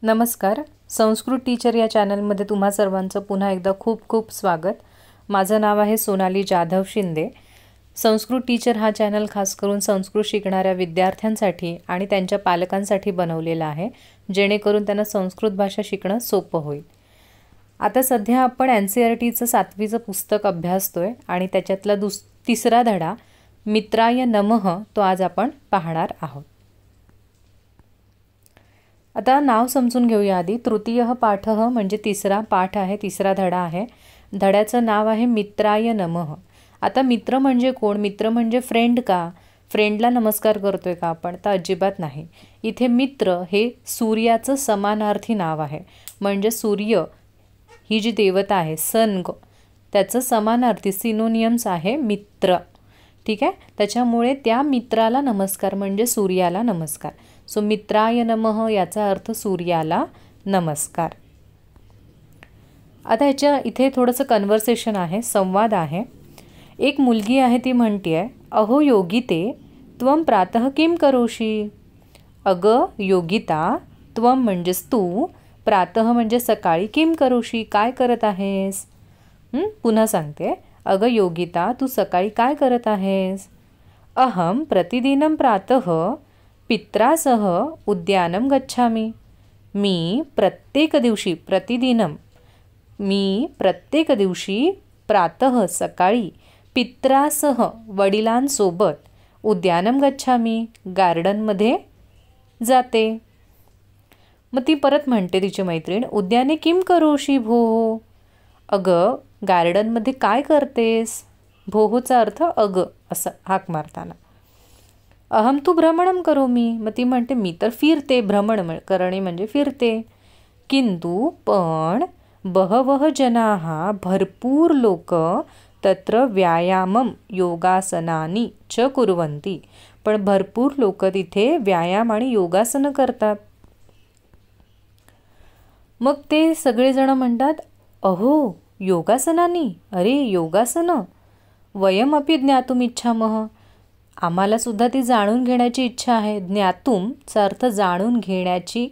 नमस्कार. संस्कृत टीचर या चॅनलमध्ये तुम्हा सर्वांचं पुन्हा एकदा खूप खूप स्वागत. माझं नाव आहे सोनाली जाधव शिंदे. संस्कृत टीचर हा चॅनल खास करून संस्कृत शिकणाऱ्या विद्यार्थ्यांसाठी आणि त्यांच्या पालकांसाठी बनवलेला आहे, जेणेकरून त्यांना संस्कृत भाषा शिकणं सोपं होईल. आता सध्या आपण NCERTचं 7वीचं पुस्तक अभ्यासतोय आणि त्याच्यातला तिसरा धडा मित्राय नमः तो आज आपण पाहणार आहोत. आता नाव समजून घेऊया आधी. तृतीय पाठः म्हणजे तिसरा पाठ आहे, तिसरा धडा आहे. धड्याचं नाव आहे मित्राय नमः. आता मित्र म्हणजे कोण? मित्र म्हणजे फ्रेंड का? फ्रेंडला नमस्कार करतोय का आपण? तर अजिबात नाही. इथे मित्र हे सूर्याचं समानार्थी नाव आहे. म्हणजे सूर्य ही जी देवता आहे, सन, त्याचं समानार्थी सिनोनियम्स आहे मित्र. ठीक आहे. त्याच्यामुळे त्या मित्राला नमस्कार म्हणजे सूर्याला नमस्कार. सो मित्राय नमः याचा अर्थ सूर्याला नमस्कार. आता ह्याच्या इथे थोडंसं कन्व्हर्सेशन आहे, संवाद आहे. एक मुलगी आहे, ती म्हणते, अहो योगिते त्वं प्रातः किम करोषि? अगं योगिता, त्वं म्हणजेस तू, प्रातः म्हणजे सकाळी, किम करोषि काय करत आहेस? पुन्हा सांगते, अगं योगिता, तू सकाळी काय करत आहेस? अहम प्रतिदिनं प्रातः पित्रासह उद्यानं गच्छामि. मी प्रत्येक दिवशी प्रातः सकाळी पित्रासह वडिलांसोबत उद्यानं गच्छामि गार्डनमध्ये जाते. मग ती परत म्हणते तिची मैत्रीण, उद्याने किम करोषि भोः? अगं गार्डनमध्ये काय करतेस? भोहोचा अर्थ अगं असं हाक मारताना. अहम तू भ्रमणं करोमि. मग ती म्हणते, मी तर फिरते. भ्रमण करणे म्हणजे फिरते. किंतु पण बहवः जनाः भरपूर लोक तत्र व्यायामं योगासनानि च कुर्वन्ति. पण भरपूर लोक तिथे व्यायाम आणि योगासनं करतात. मग ते सगळेजण म्हणतात, अहो योगासनानी, अरे योगासनं, वयमपि ज्ञातुम इच्छामः. आम्हाला सुद्धा ती जाणून घेण्याची इच्छा आहे. ज्ञातुमचा अर्थ जाणून घेण्याची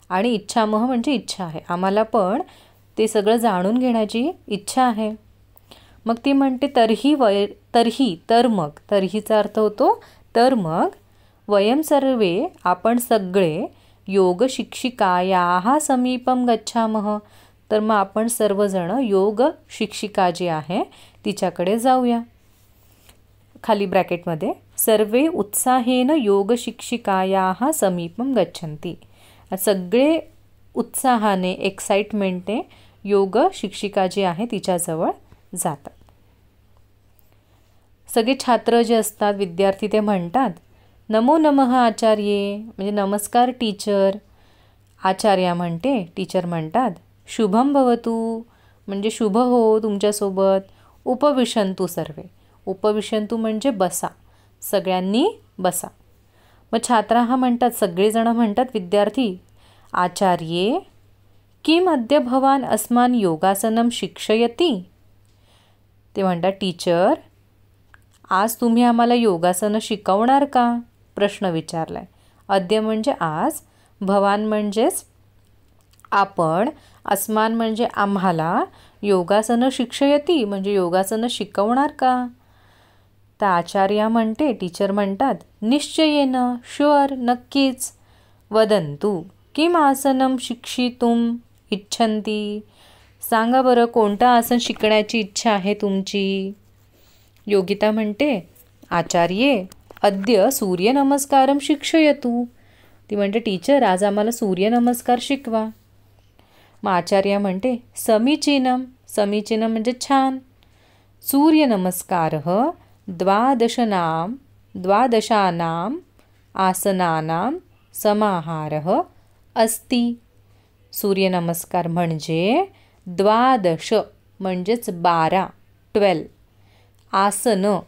आणि इच्छामः म्हणजे इच्छा आहे. आम्हाला पण ते सगळं जाणून घेण्याची इच्छा आहे. मग ती म्हणते, तर्हीचा अर्थ होतो तर मग, वयम सर्वे आपण सगळे योग शिक्षिकायाः समीपं गच्छामः. तर मग आपण सर्वजण योग शिक्षिका जी आहे तिच्याकडे जाऊया. खाली ब्रॅकेटमध्ये सर्वे उत्साहेन योग शिक्षिकायाः समीपं गच्छन्ति. सगळे उत्साहाने, एक्साइटमेंटने योग शिक्षिका जी आहे तिच्याजवळ जातात. सगळे छात्र जे असतात, विद्यार्थी, ते म्हणतात, नमो नमः आचार्ये, म्हणजे नमस्कार टीचर. आचार्या म्हणते, टीचर म्हणतात, शुभम भवतु, म्हणजे शुभ हो तुमच्यासोबत. उपविशंतु सर्वे, उपविशंतु म्हणजे बसा, सगळ्यांनी बसा. मग छात्राः म्हणतात, सगळेजण म्हणतात, विद्यार्थी, आचार्ये किम अद्य भवान अस्मान् योगासनं शिक्षयति? ते म्हणतात, टीचर आज तुम्ही आम्हाला योगासनं शिकवणार का? प्रश्न विचारलाय. अद्य म्हणजे आज, भवान म्हणजेच आपण, अस्मान म्हणजे आम्हाला, योगासनं शिक्षयति म्हणजे योगासनं शिकवणार का? तर आचार्या म्हणते, टीचर म्हणतात, निश्चयेन, शुअर, नक्कीच. वदन्तु किम आसनं शिक्षितुम इच्छन्ति? सांगा बरं, कोणतं आसन शिकण्याची इच्छा आहे तुमची? योगिता म्हणते, आचार्ये अद्य सूर्यनमस्कारं शिक्षयतु. ती म्हणते, टीचर आज आम्हाला सूर्यनमस्कार शिकवा. मग आचार्या म्हणते, समीचीनं, समीचीनं म्हणजे छान. सूर्यनमस्कारः द्वादशानां आसनानां समाहारः अस्ति. सूर्यनमस्कार म्हणजे 12 म्हणजेच 12 आसनं.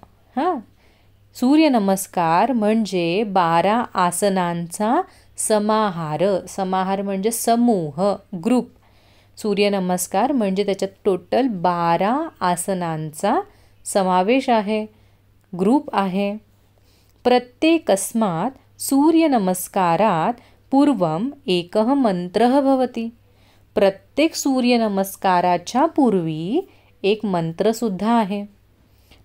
सूर्यनमस्कार म्हणजे 12 आसनांचा समाहार. समाहार म्हणजे समूह, ग्रुप. सूर्यनमस्कार म्हणजे त्याच्यात टोटल 12 आसनांचा समावेश आहे, ग्रुप आहे. प्रत्येकस्मात् सूर्यनमस्कारात पूर्वम एकः मंत्रः भवति. प्रत्येक सूर्यनमस्काराच्या पूर्वी एक मंत्रसुद्धा आहे.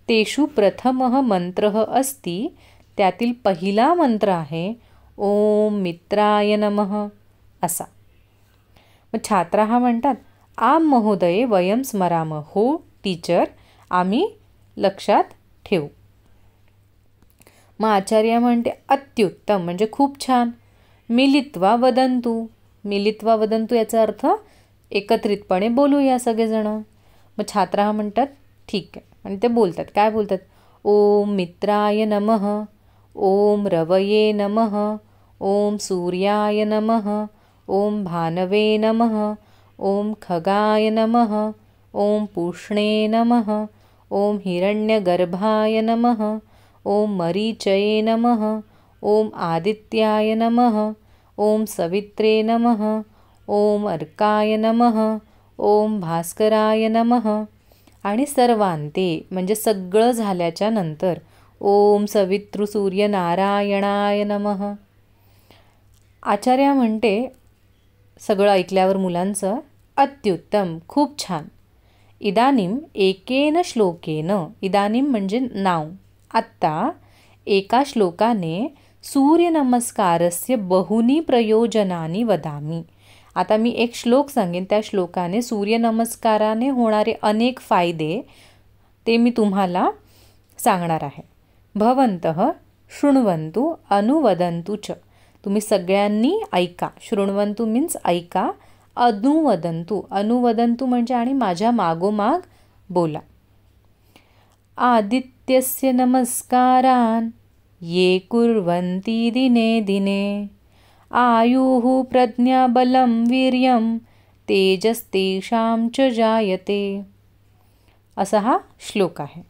तेषु प्रथमः मंत्रः अस्ति, त्यातील पहिला मंत्र आहे ओम मित्राय नमः असा. मग छात्राः म्हणतात, आम महोदये वयम स्मरामः. हो टीचर, आम्ही लक्षात ठेवू. मग आचार्य म्हणते अत्युत्तम म्हणजे खूप छान. मिलित्वा वदंतु. मिलित्वा वदंतु याचा अर्थ एकत्रितपणे बोलूया सगळेजण. मग छात्राः म्हणतात ठीक आहे आणि ते बोलतात. काय बोलतात? ओम मित्राय नमः, ओम रवये नमः, ओम सूर्याय नमः, ओम भानवे नमः, ओम खगाय नमः, ओम पूष्णे नमः, ओम हिरण्यगर्भाय नमः, ओम मरीचये नमः, ओम आदित्याय नमः, ओम सवित्रे नमः, ओम अर्काय नमः, ओम भास्कराय नमः. आणि सर्वांते म्हणजे सगळं झाल्याच्या नंतर ओम सवितृसूर्यनारायणाय नमः. आचार्य म्हणते सगळं ऐकल्यावर मुलांचं अत्युत्तम खूप छान. इदानीम एकेन श्लोकेन. इदानीम म्हणजे नाव. आत्ता एका श्लोकाने सूर्यनमस्कारस्य बहुनी प्रयोजनानि वदामि. आता मी एक श्लोक सांगेन, त्या श्लोकाने सूर्यनमस्काराने होणारे अनेक फायदे ते मी तुम्हाला सांगणार आहे. भवन्तः शृण्वन्तु अनुवदन्तु च. तुम्ही सगळ्यांनी ऐका. शृण्वन्तु मीन्स ऐका. अनुवदन्तु. अनुवदन्तु म्हणजे आणि माझ्या मागोमाग बोला. आदित्यस्य नमस्कारान् ये कुर्वन्ति दिने दिने आयुः प्रज्ञाबलं वीर्यं तेजस्तेषां च जायते. असा हा श्लोक आहे.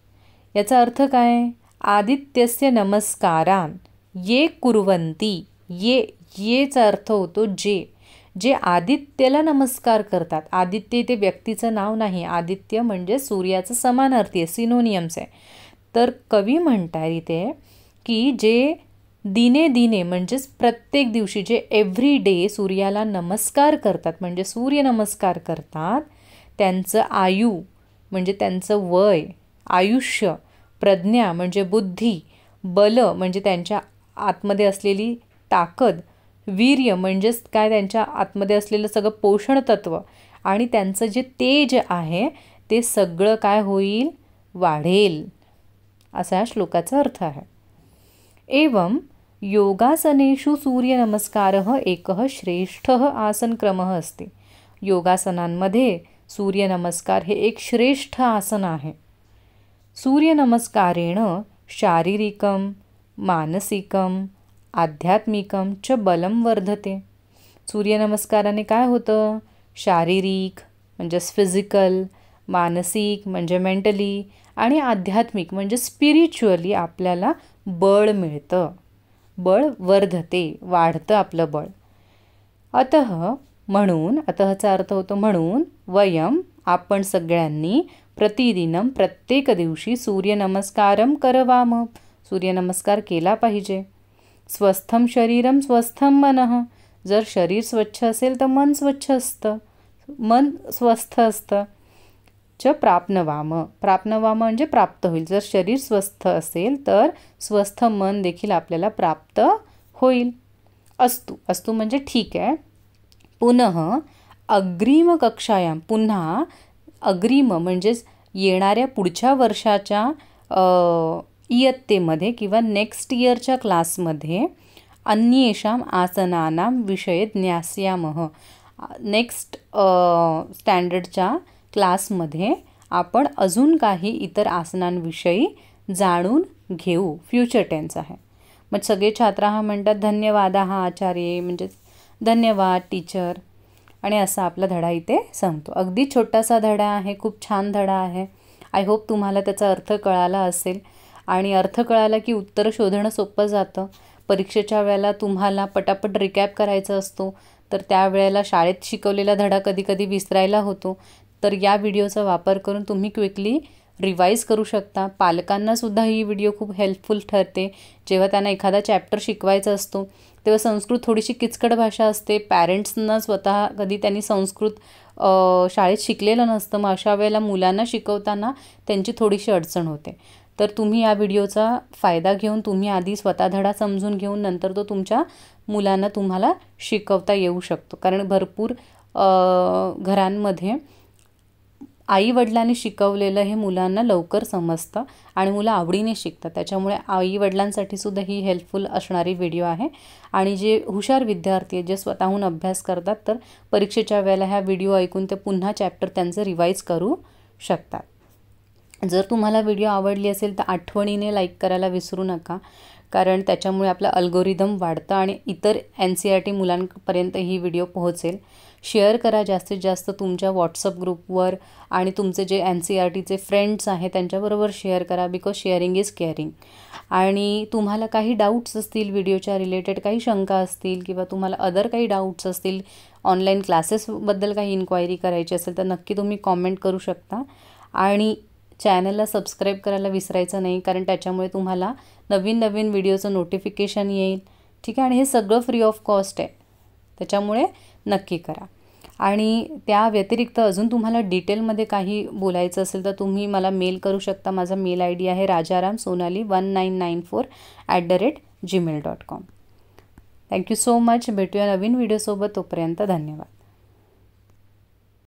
याचा अर्थ काय? आदित्यस्य नमस्कारान ये कुर्वन्ति. येचा अर्थ होतो जे. जे आदित्यला नमस्कार करतात. आदित्य ते व्यक्तीचं नाव नाही. आदित्य म्हणजे सूर्याचं समानार्थी आहे, सिनोनियम्स आहे. तर कवी म्हणतात इथे की जे दिने दिने म्हणजेच प्रत्येक दिवशी, जे एव्हरी डे सूर्याला नमस्कार करतात म्हणजे सूर्य नमस्कार करतात, त्यांचं आयु म्हणजे त्यांचं वय, आयुष्य, प्रज्ञा म्हणजे बुद्धी, बल म्हणजे त्यांच्या आतमध्ये असलेली ताकद, वीर्य म्हणजेच काय त्यांच्या आतमध्ये असलेलं सगळं पोषण तत्व, आणि त्यांचं जे तेज आहे ते सगळं काय होईल? वाढेल. असा या श्लोकाचा अर्थ आहे. एवं योगासनेषु सूर्यनमस्कारः एकः श्रेष्ठः आसनक्रमः अस्ति. योगासनांमध्ये सूर्यनमस्कार हे एक श्रेष्ठ आसन आहे. सूर्यनमस्कारेण शारीरिकं मानसिकं आध्यात्मिकं च बलं वर्धते. सूर्यनमस्काराने काय होतं? शारीरिक म्हणजेच फिजिकल, मानसिक म्हणजे मेंटली, आणि आध्यात्मिक म्हणजे स्पिरिच्युअली आपल्याला बळ मिळतं. बळ वर्धते, वाढतं आपलं बळ. अतः म्हणून, अतःचा अर्थ होतो म्हणून, वयम आपण सगळ्यांनी प्रतिदिनम प्रत्येक दिवशी सूर्यनमस्कारम करवाम. सूर्यनमस्कार केला पाहिजे. स्वस्थम शरीरम स्वस्थम मनः. जर शरीर स्वच्छ असेल तर मन स्वच्छ असतं, मन स्वस्थ असतं. च प्राप्नवाम. प्राप्नवाम म्हणजे प्राप्त होईल. जर शरीर स्वस्थ असेल तर स्वस्थ मन देखील आपल्याला प्राप्त होईल. अस्तु. अस्तु म्हणजे ठीक आहे. पुनः अग्रिम कक्षायाम. पुन्हा अग्रिम म्हणजेच येणाऱ्या पुढच्या वर्षाच्या इयत्तेमध्ये किंवा नेक्स्ट इयरच्या क्लासमध्ये अन्येषां आसनानां विषये ज्ञास्यामः. नेक्स्ट स्टँडर्डच्या क्लासमध्ये आपण अजून काही इतर आसनांविषयी जाणून घेऊ. फ्युचर टेन्स आहे. मग सगळे छात्र म्हणतात धन्यवाद आचार्य, म्हणजे धन्यवाद टीचर. आणि असा आपला धडा इथे संपतो. अगदी छोटासा धडा आहे, खूप छान धडा आहे. आय होप तुम्हाला त्याचा अर्थ कळाला असेल. आणि अर्थ कळाला की उत्तर शोधणं सोपं जातं. परीक्षेच्या वेळेला तुम्हाला पटापट रिकॅप करायचा असतो, तर त्यावेळेला शाळेत शिकवलेला धडा कधी कधी विसरायला होतो. तर या व्हिडिओचा वापर करून तुम्ही क्विकली रिवाईज करू शकता. पालकांनासुद्धा ही व्हिडिओ खूप हेल्पफुल ठरते. जेव्हा त्यांना एखादा चॅप्टर शिकवायचा असतो तेव्हा संस्कृत थोडीशी किचकट भाषा असते. पॅरेंट्सना स्वतः कधी त्यांनी संस्कृत शाळेत शिकलेलं नसतं. मग अशा वेळेला मुलांना शिकवताना त्यांची थोडीशी अडचण होते. तर तुम्ही या व्हिडिओचा फायदा घेऊन तुम्ही आधी स्वतः धडा समजून घेऊन नंतर तो तुमच्या मुलांना तुम्हाला शिकवता येऊ शकतो. कारण भरपूर घरांमध्ये आईवडिलांनी शिकवलेलं हे मुलांना लवकर समजतं आणि मुलं आवडीने शिकतात. त्याच्यामुळे आईवडिलांसाठी सुद्धा ही हेल्पफुल असणारी व्हिडिओ आहे. आणि जे हुशार विद्यार्थी आहेत जे स्वतःहून अभ्यास करतात तर परीक्षेच्या वेळेला ह्या व्हिडिओ ऐकून ते पुन्हा चॅप्टर त्यांचं रिवाईज करू शकतात. जर तुम्हाला व्हिडिओ आवडली असेल तर आठवणीने लाईक करायला विसरू नका. कारण त्याच्यामुळे आपलं अल्गोरिदम वाढतं आणि इतर NCERT मुलांपर्यंत ही व्हिडिओ पोहोचेल. शेअर करा जास्तीत जास्त तुमच्या व्हॉट्सअप ग्रुपवर आणि तुमचे जे NCERTचे फ्रेंड्स आहेत त्यांच्याबरोबर शेअर करा. Because sharing is caring. आणि तुम्हाला काही डाऊट्स असतील व्हिडिओच्या रिलेटेड, काही शंका असतील किंवा तुम्हाला अदर काही डाऊट्स असतील, ऑनलाईन क्लासेसबद्दल काही इन्क्वायरी करायची असेल तर नक्की तुम्ही कॉमेंट करू शकता. आणि चॅनलला सबस्क्राईब करायला विसरायचं नाही कारण त्याच्यामुळे तुम्हाला नवीन नवीन व्हिडिओचं नोटिफिकेशन येईल. ठीक आहे. आणि हे सगळं फ्री ऑफ कॉस्ट आहे. त्याच्यामुळे नक्की करा. आणि त्या व्यतिरिक्त अजून तुम्हाला डिटेलमध्ये काही बोलायचं असेल तर तुम्ही मला मेल करू शकता. माझा मेल ID आहे rajaramsonali1994@gmail.com. Thank you so much. भेटूया नवीन व्हिडिओसोबत. तोपर्यंत धन्यवाद.